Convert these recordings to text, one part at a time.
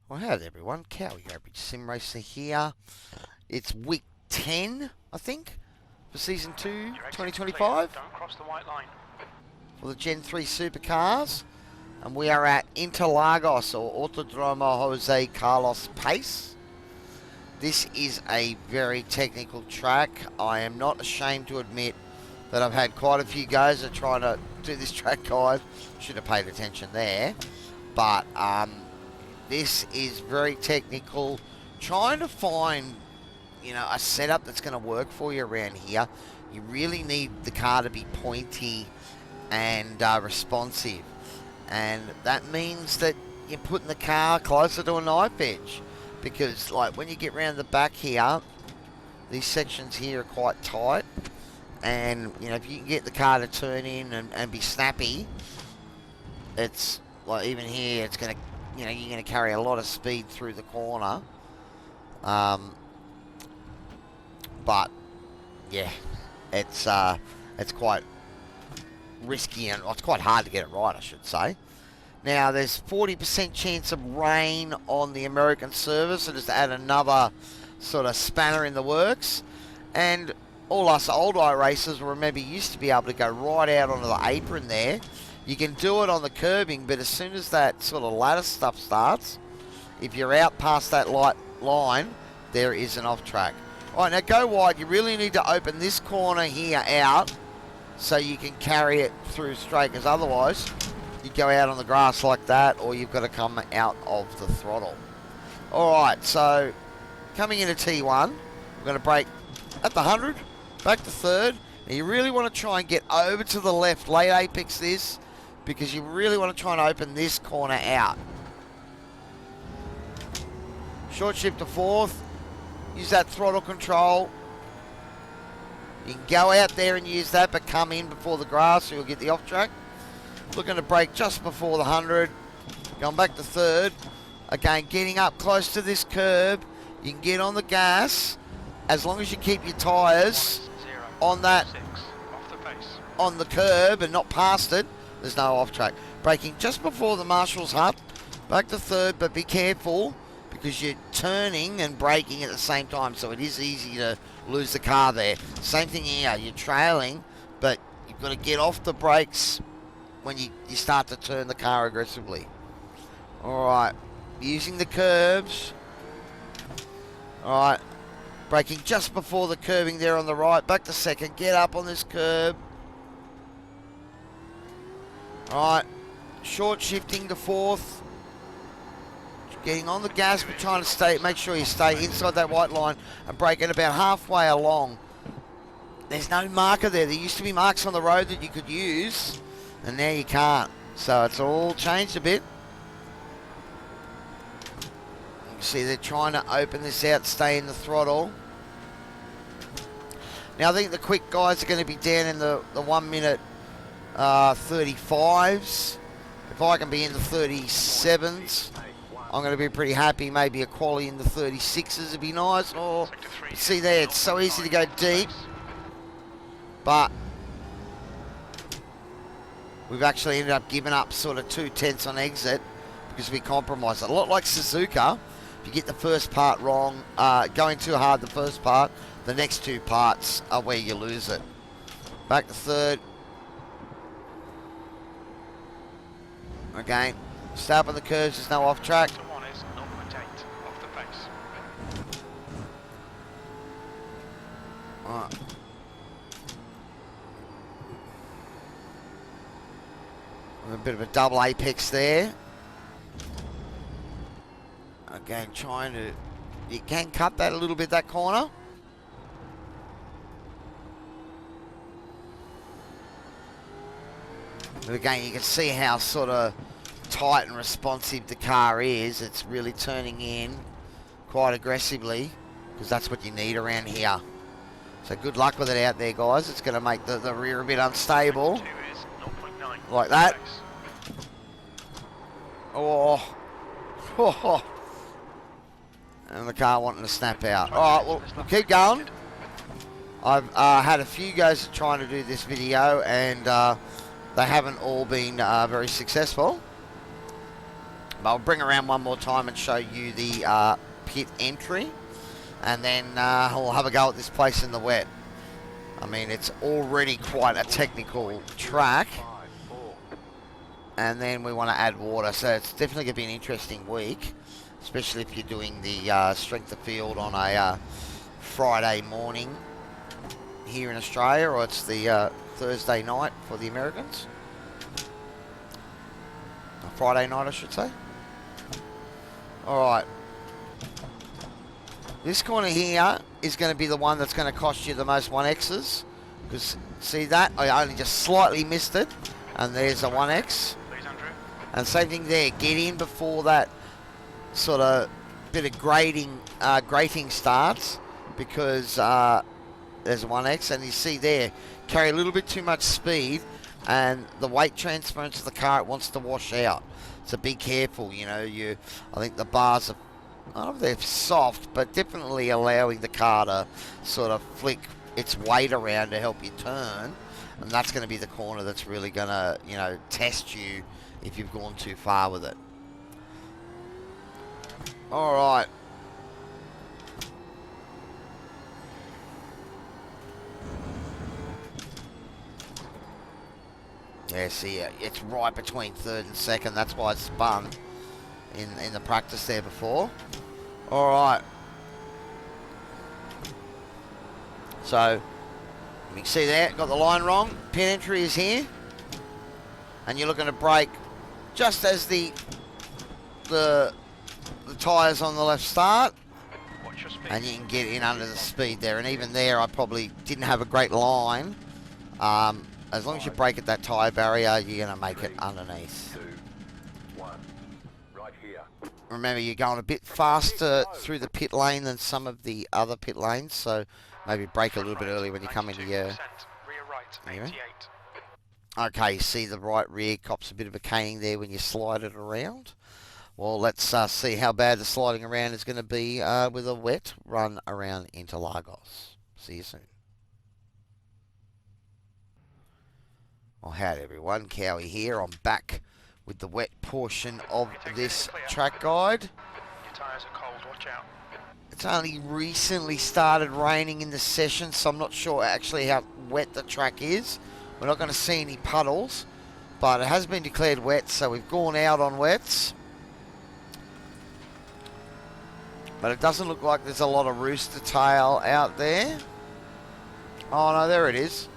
Well, how's everyone? Cowy Average Sim Racer here. It's week 10, I think, for Season 2, 2025. Don't cross the white line. For the Gen 3 Supercars. And we are at Interlagos, or Autódromo José Carlos Pace. This is a very technical track. I am not ashamed to admit that I've had quite a few goes at trying to do this track, guys. Should have paid attention there. But, this is very technical. Trying to find, you know, a setup that's going to work for you around here. You really need the car to be pointy and responsive. And that means that you're putting the car closer to a knife edge. Because, like, when you get around the back here, these sections here are quite tight. And, you know, if you can get the car to turn in and be snappy, it's, like, even here, it's going to, you know, you're going to carry a lot of speed through the corner. But, yeah, it's quite risky and it's quite hard to get it right, I should say. Now, there's 40% chance of rain on the American service, so just to add another sort of spanner in the works. And all us old iRacers, remember, used to be able to go right out onto the apron there. You can do it on the curbing, but as soon as that sort of ladder stuff starts, if you're out past that light line, there is an off track. All right, now go wide. You really need to open this corner here out so you can carry it through straight, because otherwise you go out on the grass like that, or you've got to come out of the throttle. All right, so coming into T1, we're going to brake at the 100, back to third. Now you really want to try and get over to the left, late apex this, because you really want to try and open this corner out. Short shift to fourth. Use that throttle control. You can go out there and use that, but come in before the grass so you'll get the off track. Looking to brake just before the 100. Going back to third. Again, getting up close to this curb. You can get on the gas as long as you keep your tyres on that, on the curb and not past it. There's no off track. Braking just before the marshal's hut. Back to third, but be careful because you're turning and braking at the same time, so it is easy to lose the car there. Same thing here. You're trailing, but you've got to get off the brakes when you start to turn the car aggressively. All right. Using the curbs. All right. Braking just before the curbing there on the right. Back to second. Get up on this curb. Alright, short shifting to fourth. Getting on the gas, but trying to make sure you stay inside that white line and braking about halfway along. There's no marker there. There used to be marks on the road that you could use, and now you can't. So it's all changed a bit. You can see they're trying to open this out, stay in the throttle. Now I think the quick guys are going to be down in the 1 minute 35s. If I can be in the 37s, I'm going to be pretty happy. Maybe a quali in the 36s would be nice. Or see there, it's so easy to go deep, but we've actually ended up giving up sort of 2/10 on exit because we compromised. A lot like Suzuka, if you get the first part wrong, going too hard the first part, the next two parts are where you lose it. Back to third. Again, stay up on the curves, there's no off track. One is 0.8 off the pace. Alright. A bit of a double apex there. Again, trying to... You can cut that a little bit, that corner. But again, you can see how sort of tight and responsive the car is. It's really turning in quite aggressively because that's what you need around here. So good luck with it out there, guys. It's going to make the rear a bit unstable. Like that. Oh. Oh. And the car wanting to snap out. All right, well, we'll keep going. I've had a few goes at trying to do this video, and they haven't all been very successful. But I'll bring around one more time and show you the pit entry. And then we'll have a go at this place in the wet. I mean, it's already quite a technical track. And then we want to add water. So it's definitely going to be an interesting week. Especially if you're doing the strength of field on a Friday morning here in Australia. Or it's the Thursday night for the Americans. Friday night, I should say. Alright. This corner here is going to be the one that's going to cost you the most 1Xs. Because, see that? I only just slightly missed it. And there's a 1X. And same thing there. Get in before that sort of bit of grating starts. Because there's a 1X. And you see there, carry a little bit too much speed. And the weight transfer into the car, it wants to wash out. So be careful, you know. I think the bars are, I don't know if they're soft, but definitely allowing the car to sort of flick its weight around to help you turn. And that's going to be the corner that's really going to, you know, test you if you've gone too far with it. All right. Yeah, see, it's right between third and second. That's why it's spun in the practice there before. All right. So, you can see there, got the line wrong. Pit entry is here. And you're looking to brake just as the tyres on the left start. And you can get in under the speed there. And even there, I probably didn't have a great line. As long as you brake at that tyre barrier, you're going to make it underneath. 3, 2, 1, right here. Remember, you're going a bit faster through the pit lane than some of the other pit lanes, so maybe brake a little bit early when you come into your... Okay, see the right rear cops a bit of a caning there when you slide it around. Well, let's see how bad the sliding around is going to be with a wet run around Interlagos. See you soon. Well, howdy everyone, Cowy here. I'm back with the wet portion of this track guide. Your tyres are cold, watch out. It's only recently started raining in the session, so I'm not sure actually how wet the track is. We're not going to see any puddles, but it has been declared wet, so we've gone out on wets. But it doesn't look like there's a lot of rooster tail out there. Oh no, there it is.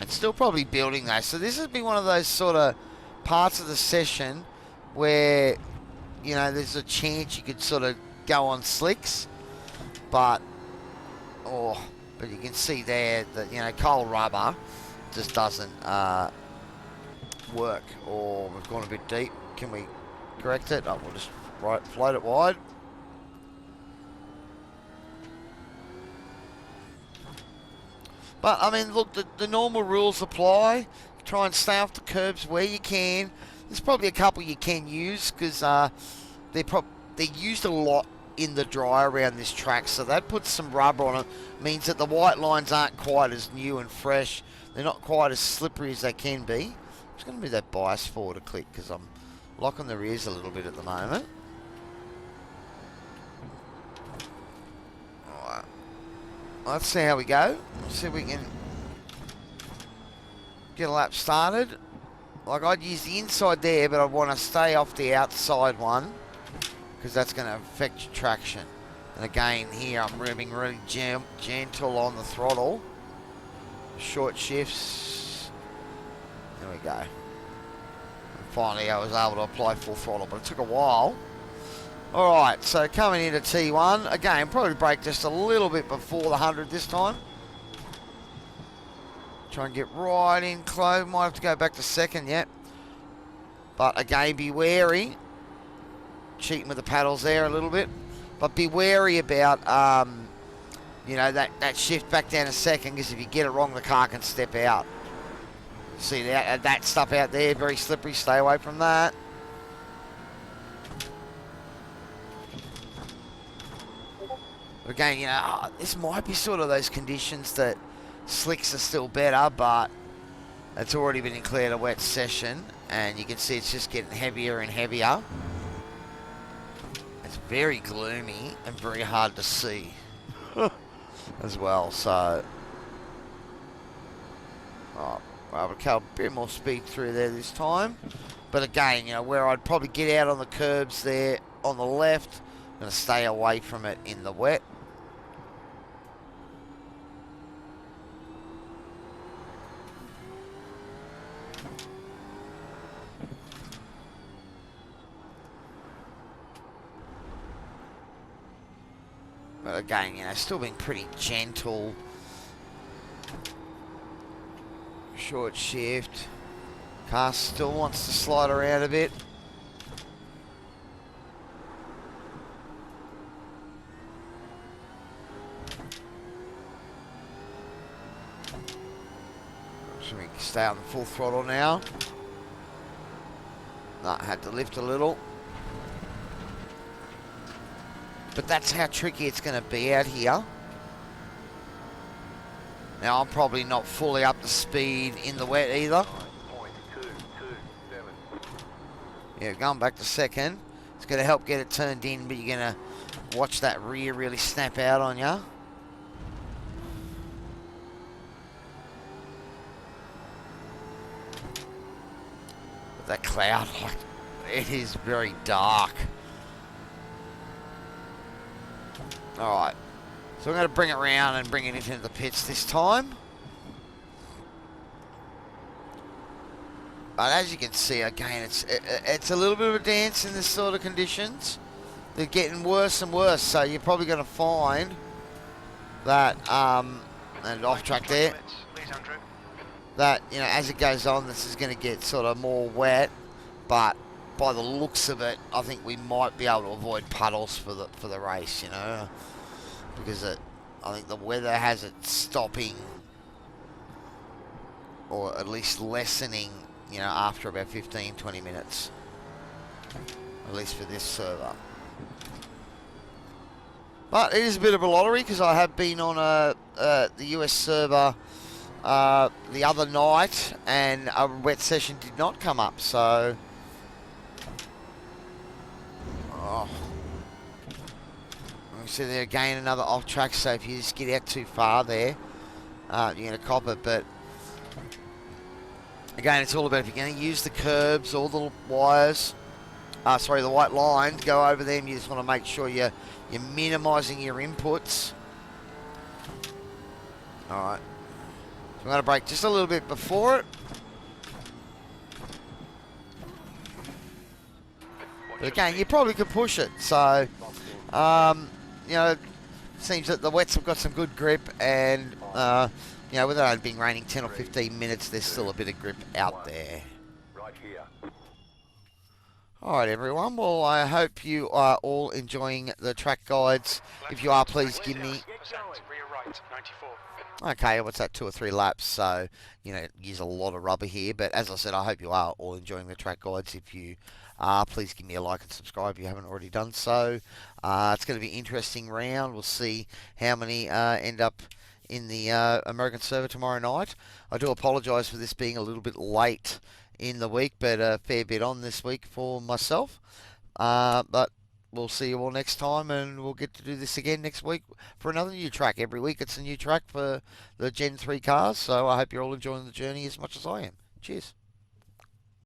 It's still probably building though, so this has been one of those sort of parts of the session where, you know, there's a chance you could sort of go on slicks, but you can see there that, you know, cold rubber just doesn't work. Or we've gone a bit deep. Can we correct it? Oh, we'll just float it wide. But, I mean, look, the normal rules apply. Try and stay off the curbs where you can. There's probably a couple you can use because they're used a lot in the dry around this track. So that puts some rubber on it. Means that the white lines aren't quite as new and fresh. They're not quite as slippery as they can be. I'm just going to move that bias forward a click because I'm locking the rears a little bit at the moment. Alright. Let's see how we go. Let's see if we can get a lap started. Like, I'd use the inside there, but I want to stay off the outside one because that's going to affect your traction. And again, here I'm revving really gentle on the throttle. Short shifts. There we go. And finally, I was able to apply full throttle, but it took a while. Alright, so coming into T1. Again, probably brake just a little bit before the 100 this time. Try and get right in close. Might have to go back to second yet. But again, be wary. Cheating with the paddles there a little bit. But be wary about, you know, that shift back down to second, because if you get it wrong, the car can step out. See that stuff out there, very slippery. Stay away from that. But again, you know, this might be sort of those conditions that slicks are still better, but It's already been declared a wet session, and you can see it's just getting heavier and heavier. It's very gloomy and very hard to see as well, so well, we'll cut a bit more speed through there this time. But again, you know, where I'd probably get out on the curbs there on the left, I'm going to stay away from it in the wet. But again, you know, still being pretty gentle. Short shift. Car still wants to slide around a bit. Should we stay on full throttle now? No, had to lift a little. But that's how tricky it's going to be out here. Now, I'm probably not fully up to speed in the wet either. Yeah, going back to second. It's going to help get it turned in, but you're going to watch that rear really snap out on you. But that cloud, like, it is very dark. Alright, so I'm going to bring it around and bring it into the pits this time. But as you can see, again, it's a little bit of a dance in this sort of conditions. They're getting worse and worse, so you're probably going to find that, and off track there, that, you know, as it goes on, this is going to get sort of more wet, but by the looks of it, I think we might be able to avoid puddles for the race, you know, because I think the weather has it stopping, or at least lessening, you know, after about 15-20 minutes, at least for this server. But it is a bit of a lottery, because I have been on the US server the other night, and a wet session did not come up, so you see there again, another off track, so if you just get out too far there, you're going to cop it. But again, it's all about if you're going to use the curbs, all the wires, the white line, go over them. You just want to make sure you're minimising your inputs. Alright, so I'm going to brake just a little bit before it. But again, you probably could push it, so you know, it seems that the wets have got some good grip, and you know, with it only being raining 10 or 15 minutes, there's still a bit of grip out there. Right here. Alright everyone, well, I hope you are all enjoying the track guides. If you are, please give me... Rear right, 94. Okay, what's that, 2 or 3 laps, so, you know, use a lot of rubber here, but as I said, I hope you are all enjoying the track guides. If you are, please give me a like and subscribe if you haven't already done so. It's going to be an interesting round. We'll see how many end up in the American server tomorrow night. I do apologise for this being a little bit late in the week, but a fair bit on this week for myself. But we'll see you all next time, and we'll get to do this again next week for another new track. Every week it's a new track for the Gen 3 cars, so I hope you're all enjoying the journey as much as I am. Cheers.